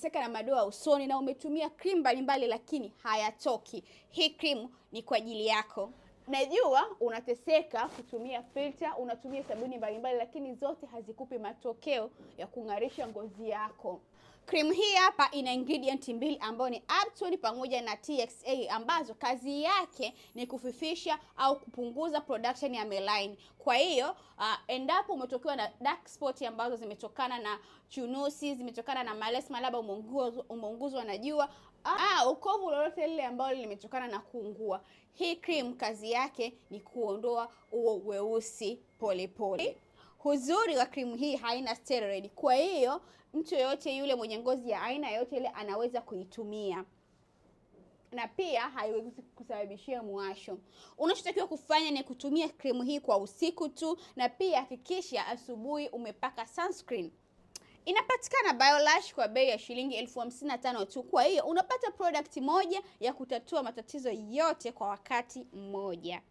unateseka na madoa usoni na umetumia cream mbalimbali lakini hayatoki, hii cream ni kwa ajili yako. Najua unateseka kutumia filter, unatumia sabuni mbalimbali lakini zote hazikupi matokeo ya kung'arisha ngozi yako. Cream hii hapa ina ingredient mbili ambayo ni Uptone pamoja na TXA ambazo kazi yake ni kufifisha au kupunguza production ya melanin. Kwa hiyo endapo umetokewa na dark spot ambazo zimetokana na chunusi, zimetokana na malesma, labda umeunguzwa na jua, ukovu lolote lile ambalo limetokana na kuungua, hii cream kazi yake ni kuondoa huo weusi polepole. Uzuri wa cream hii haina steroid, kwa hiyo mtu yoyote yule mwenye ngozi ya aina yoyote ile anaweza kuitumia, na pia haiwezi kusababishia muwasho. Unachotakiwa kufanya ni kutumia cream hii kwa usiku tu, na pia hakikisha asubuhi umepaka sunscreen. Inapatikana Biolash kwa bei ya shilingi 55,000 tu. Kwa hiyo unapata product moja ya kutatua matatizo yote kwa wakati mmoja.